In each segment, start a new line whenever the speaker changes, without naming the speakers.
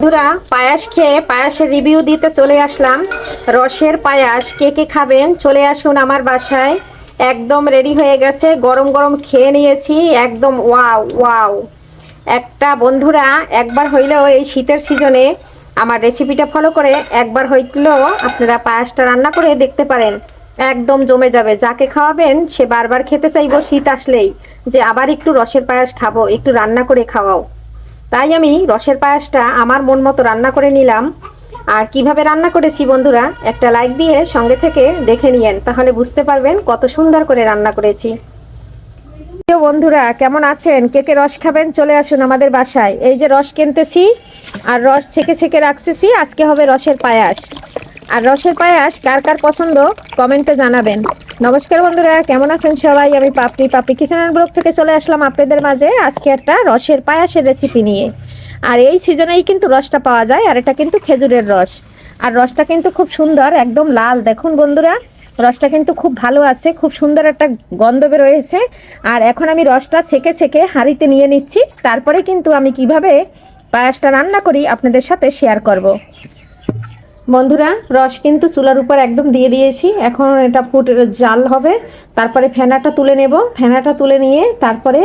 বন্ধুরা, পায়াস খেয়ে পায়াসের রিভিউ দিতে চলে আসলাম। রসের পায়াস কে কে খাবেন চলে আসুন আমার বাসায়। একদম রেডি হয়ে গেছে, গরম গরম খেয়ে নিয়েছি, একদম ওয়াও ওয়াও। একটা বন্ধুরা একবার হইলেও এই শীতের সিজনে আমার রেসিপিটা ফলো করে একবার হইলেও আপনারা পায়াসটা রান্না করে দেখতে পারেন। একদম জমে যাবে, যাকে খাওয়াবেন সে বারবার খেতে চাইবো শীত আসলেই, যে আবার একটু রসের পায়াস খাবো, একটু রান্না করে খাওয়াও। তাই আমি রসের পায়েসটা আমার মন মতো রান্না করে নিলাম। আর কিভাবে রান্না করেছি বন্ধুরা, একটা লাইক দিয়ে সঙ্গে থেকে দেখে নিয়েন, তাহলে বুঝতে পারবেন কত সুন্দর করে রান্না করেছি। প্রিয় বন্ধুরা, কেমন আছেন? কে কে রস খাবেন চলে আসুন আমাদের বাসায়। এই যে রস কিনতেছি আর রস ছেঁকে ছেঁকে রাখতেছি, আজকে হবে রসের পায়াস। আর রসের পায়াস কার কার পছন্দ কমেন্টে জানাবেন। নমস্কার বন্ধুরা, কেমন আছেন সবাই? আমি পাপড়ি কিচেন অ্যান্ড ব্লগ থেকে চলে আসলাম আপনাদের মাঝে আজকে একটা রসের পায়াসের রেসিপি নিয়ে। আর এই সিজনেই কিন্তু রসটা পাওয়া যায়, আর এটা কিন্তু খেজুরের রস। আর রসটা কিন্তু খুব সুন্দর, একদম লাল। দেখুন বন্ধুরা, রসটা কিন্তু খুব ভালো আছে, খুব সুন্দর একটা গন্ধ বেরোয়েছে। আর এখন আমি রসটা ছেঁকে ছেঁকে হাঁড়িতে নিয়ে নিচ্ছি, তারপরে কিন্তু আমি কিভাবে পায়াসটা রান্না করি আপনাদের সাথে শেয়ার করব। বন্ধুরা, রস কিন্তু চুলার উপর একদম দিয়ে দিয়েছি, এখন এটা জাল হবে। তারপরে ফেনাটা তুলে নেব, ফেনাটা তুলে নিয়ে তারপরে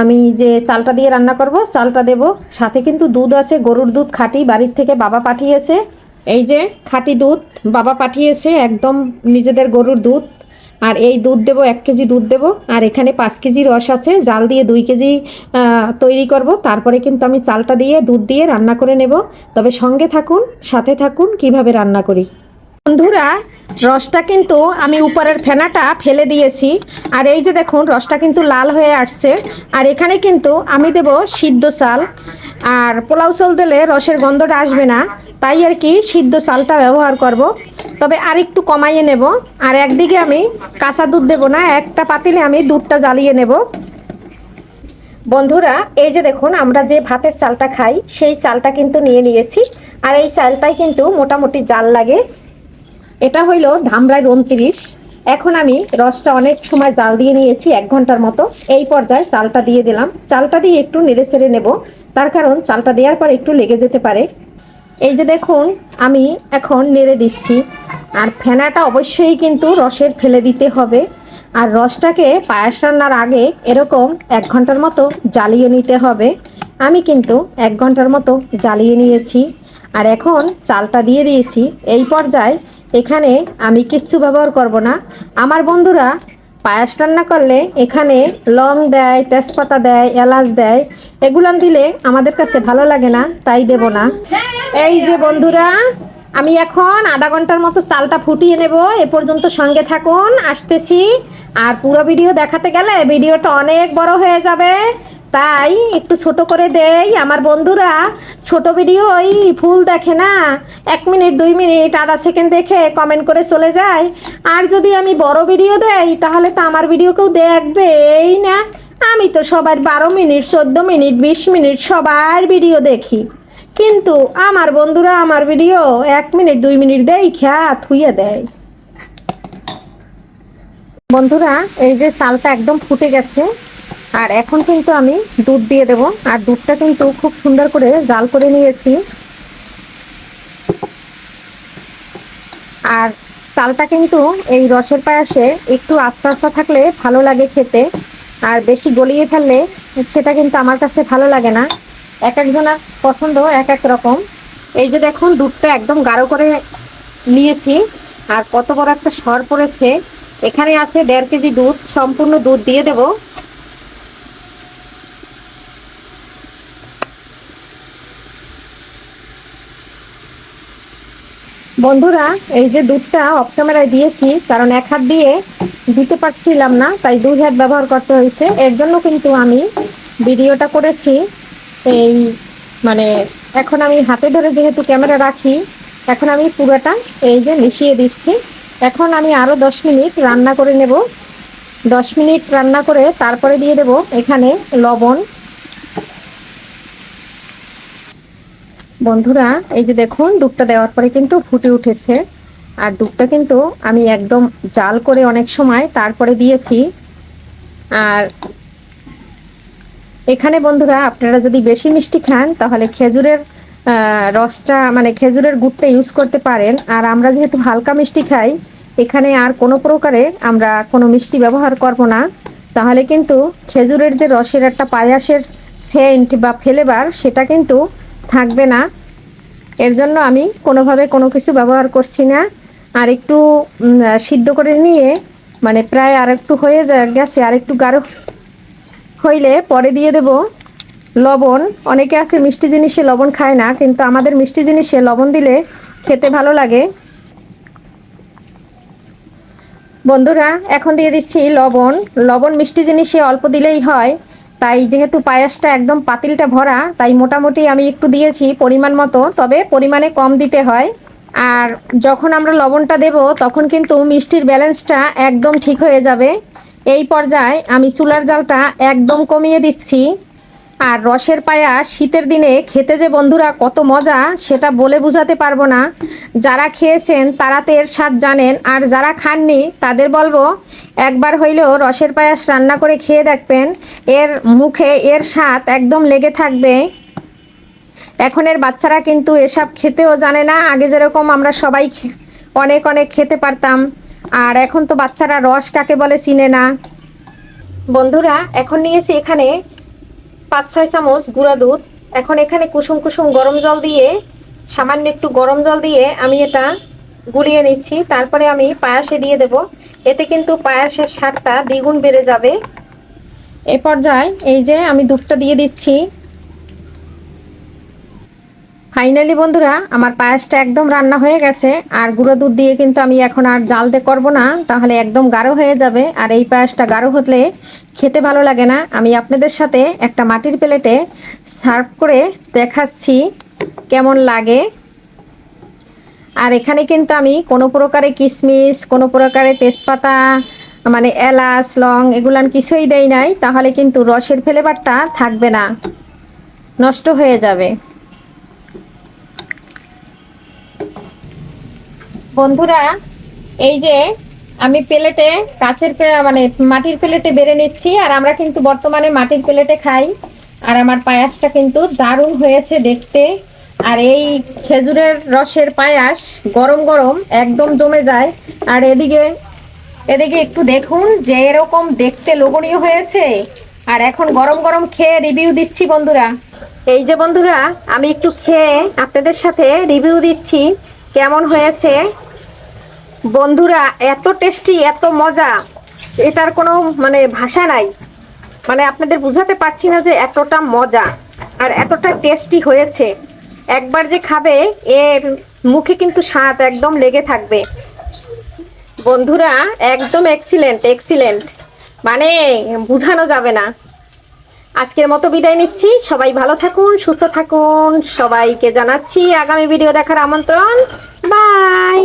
আমি যে চালটা দিয়ে রান্না করব চালটা দেব। সাথে কিন্তু দুধ আছে, গরুর দুধ খাঁটি, বাড়ির থেকে বাবা পাঠিয়েছে। এই যে খাঁটি দুধ বাবা পাঠিয়েছে, একদম নিজেদের গরুর দুধ। আর এই দুধ দেব, 1 কেজি দুধ দেব। আর এখানে 5 কেজি রস আছে, জাল দিয়ে 2 কেজি তৈরি করব। তারপরে কিন্তু আমি চালটা দিয়ে দুধ দিয়ে রান্না করে নেব। তবে সঙ্গে থাকুন, সাথে থাকুন কিভাবে রান্না করি। বন্ধুরা, রসটা কিন্তু আমি উপরের ফেনাটা ফেলে দিয়েছি। আর এই যে দেখুন, রসটা কিন্তু লাল হয়ে আসছে। আর এখানে কিন্তু আমি দেব সিদ্ধ চাল। আর পোলাও চাল দিলে রসের গন্ধটা আসবে না, তাই আর কি সিদ্ধ চালটা ব্যবহার করব। তবে আর একটু কমাইয়ে নেব। আর একদিকে আমি কাঁচা দুধ দেব না, একটা পাতিলে আমি দুধটা জ্বালিয়ে নেব। বন্ধুরা, এই যে দেখুন, আমরা যে ভাতের চালটা খাই সেই চালটা কিন্তু নিয়ে নিয়েছি। আর এই চালটাই কিন্তু মোটামুটি জাল লাগে। এটা হইল ধামরাই 29। এখন আমি রসটা অনেক সময় জাল দিয়ে নিয়েছি, 1 ঘন্টার মতো। এই পর্যায়ে চালটা দিয়ে দিলাম, চালটা দিয়ে একটু নেড়ে চেড়ে নেব, তার কারণ চালটা দেওয়ার পর একটু লেগে যেতে পারে। এই যে দেখুন, আমি এখন নেড়ে দিচ্ছি। আর ফেনাটা অবশ্যই কিন্তু রসের ফেলে দিতে হবে। আর রসটাকে পায়াস রান্নার আগে এরকম 1 ঘন্টার মতো জ্বালিয়ে নিতে হবে। আমি কিন্তু 1 ঘন্টার মতো জ্বালিয়ে নিয়েছি। আর এখন চালটা দিয়ে দিয়েছি। এই পর্যায়ে এখানে আমি কিচ্ছু ব্যবহার করব না। আমার বন্ধুরা পায়াস রান্না করলে এখানে লং দেয়, তেজপাতা দেয়, এলাচ দেয়, এগুলান দিলে আমাদের কাছে ভালো লাগে না, তাই দেব না। এই যে বন্ধুরা, আমি এখন আধা ঘন্টার মতো চালটা ফুটিয়ে নেব। এ পর্যন্ত সঙ্গে থাকুন, আসতেছি। আর পুরো ভিডিও দেখাতে গেলে ভিডিওটা অনেক বড় হয়ে যাবে, তাই একটু ছোট করে দেই। আমার বন্ধুরা ছোট ভিডিও ওই ফুল দেখে না, 1 মিনিট 2 মিনিট আধা সেকেন্ড দেখে কমেন্ট করে চলে যায়। আর যদি আমি বড় ভিডিও দেই তাহলে তো আমার ভিডিও কেউ দেখবেই না। আমি তো সবার 12 মিনিট, 14 মিনিট, 20 মিনিট সবার ভিডিও দেখি, কিন্তু আমার বন্ধুরা আমার ভিডিও 1 মিনিট 2 মিনিট দেখা থুইয়ে দেয়। বন্ধুরা, এই যে চালটা একদম ফুটে গেছে। আর এখন কিন্তু আমি দুধ দিয়ে দেব। আর দুধটা কিন্তু খুব সুন্দর করে জাল করে নিয়েছি। আর চালটা কিন্তু এই রসের পায়াসে একটু আস্তে আস্তে থাকলে ভালো লাগে খেতে। আর বেশি গলিয়ে ফেললে সেটা কিন্তু আমার কাছে ভালো লাগে না। এক একজনের পছন্দ এক এক রকম। এই যে দেখুন, দুধটা একদম গাঢ় করে নিয়েছি। আর কত বড় একটা সর পড়েছে। এখানে আছে 1.5 কেজি দুধ, সম্পূর্ণ দুধ দিয়ে দেব। বন্ধুরা, এই যে দুধটা অফ ক্যামেরায় দিয়েছি, কারণ এক হাত দিয়ে দিতে পারছিলাম না, তাই 2 হাত ব্যবহার করতে হয়েছে। এর জন্য কিন্তু আমি ভিডিওটা করেছি এই মানে এখন আমি হাতে ধরে যেহেতু ক্যামেরা রাখি, এখন আমি পুরোটা এই যে মিশিয়ে দিচ্ছি। এখন আমি আরও 10 মিনিট রান্না করে নেব। 10 মিনিট রান্না করে তারপরে দিয়ে দেব এখানে লবণ। বন্ধুরা, এই যে দেখুন, দুধটা দেওয়ার পরে কিন্তু ফুটে উঠেছে। আর দুধটা কিন্তু আমি একদম জাল করে অনেক সময় তারপরে দিয়েছি। আর এখানে বন্ধুরা, আপনারা যদি বেশি মিষ্টি খান তাহলে খেজুরের রসটা মানে খেজুরের গুড়টা ইউজ করতে পারেন। আর আমরা যেহেতু হালকা মিষ্টি খাই, এখানে আর কোনো প্রকারে আমরা কোনো মিষ্টি ব্যবহার করব না। তাহলে কিন্তু খেজুরের যে রসের একটা পায়াসের সেন্ট বা ফ্লেভার সেটা কিন্তু থাকবে না। এর জন্য আমি কোনোভাবে কোনো কিছু ব্যবহার করছি না। আর একটু সিদ্ধ করে নিয়ে মানে প্রায় আর একটু হয়ে গেছে, আর একটু গাঢ় হইলে পরে দিয়ে দেব লবণ। অনেকে আছে মিষ্টি জিনিসে লবণ খায় না, কিন্তু আমাদের মিষ্টি জিনিসে লবণ দিলে খেতে ভালো লাগে। বন্ধুরা, এখন দিয়ে দিচ্ছি লবণ। লবণ মিষ্টি জিনিসে অল্প দিলেই হয়, তাই যেহেতু পায়েসটা একদম পাতিলটা ভরা, তাই মোটামুটি আমি একটু দিয়েছি পরিমাণ মতো, তবে পরিমাণে কম দিতে হয়। আর যখন আমরা লবণটা দেব তখন কিন্তু মিষ্টির ব্যালেন্সটা একদম ঠিক হয়ে যাবে। এই পর্যায়ে আমি চুলার জালটা একদম কমিয়ে দিচ্ছি। আর রসের পায়াস শীতের দিনে খেতে যে বন্ধুরা কত মজা, সেটা বলে বোঝাতে পারবো না। যারা খেয়েছেন তারা তো এর স্বাদ জানেন, আর যারা খাননি তাদের বলবো একবার হইলেও রসের পায়াস রান্না করে খেয়ে দেখবেন। এর মুখে এর স্বাদ একদম লেগে থাকবে। এখনের বাচ্চারা কিন্তু এসব খেতেও জানে না। আগে যেরকম আমরা সবাই অনেক অনেক খেতে পারতাম, আর এখন তো বাচ্চারা রস কাকে বলে চিনে না। বন্ধুরা, এখন নিয়েছি এখানে 5-6 চামচ গুঁড়া দুধ। এখন এখানে কুসুম কুসুম গরম জল দিয়ে, সামান্য একটু গরম জল দিয়ে আমি এটা গুলিয়ে নিচ্ছি। তারপরে আমি পায়াসে দিয়ে দেব। এতে কিন্তু পায়াসের স্বাদটা দ্বিগুণ বেড়ে যাবে। এ পর্যায়ে এই যে আমি দুধটা দিয়ে দিচ্ছি। ফাইনালি বন্ধুরা, আমার পায়েসটা একদম রান্না হয়ে গেছে। আর গুঁড়ো দুধ দিয়ে কিন্তু আমি এখন আর জাল দিয়ে করবো না, তাহলে একদম গাঢ় হয়ে যাবে। আর এই পায়েসটা গাঢ় হলে খেতে ভালো লাগে না। আমি আপনাদের সাথে একটা মাটির প্লেটে সার্ভ করে দেখাচ্ছি কেমন লাগে। আর এখানে কিন্তু আমি কোনো প্রকারে কিশমিশ, কোনো প্রকারে তেজপাতা, মানে এলাচ, লং এগুলান কিছুই দেই নাই, তাহলে কিন্তু রসের ফ্লেভারটা থাকবে না, নষ্ট হয়ে যাবে। বন্ধুরা, এই যে আমি প্লেটে কাচের মানে মাটির প্লেটে বেড়ে নিচ্ছি। আর আমরা কিন্তু বর্তমানে মাটির প্লেটে খাই। আর আমার পায়াসটা কিন্তু দারুণ হয়েছে দেখতে। আর এই খেজুরের রসের পায়াস গরম গরম একদম জমে যায়। আর এদিকে এদিকে একটু দেখুন যে এরকম দেখতে লোভনীয় হয়েছে। আর এখন গরম গরম খেয়ে রিভিউ দিচ্ছি বন্ধুরা। এই যে বন্ধুরা, আমি একটু খেয়ে আপনাদের সাথে রিভিউ দিচ্ছি কেমন হয়েছে। বন্ধুরা, এত টেস্টি, এত মজা, এটার কোনো মানে ভাষা নাই। মানে আপনাদের বুঝাতে পারছি না যে এতটা মজা আর এতটা টেস্টি হয়েছে। একবার যে খাবে এর মুখে কিন্তু স্বাদ একদম লেগে থাকবে। বন্ধুরা, একদম এক্সিলেন্ট এক্সিলেন্ট, মানে বোঝানো যাবে না। আজকের মতো বিদায় নিচ্ছি। সবাই ভালো থাকুন, সুস্থ থাকুন। সবাইকে জানাচ্ছি আগামী ভিডিও দেখার আমন্ত্রণ। বাই।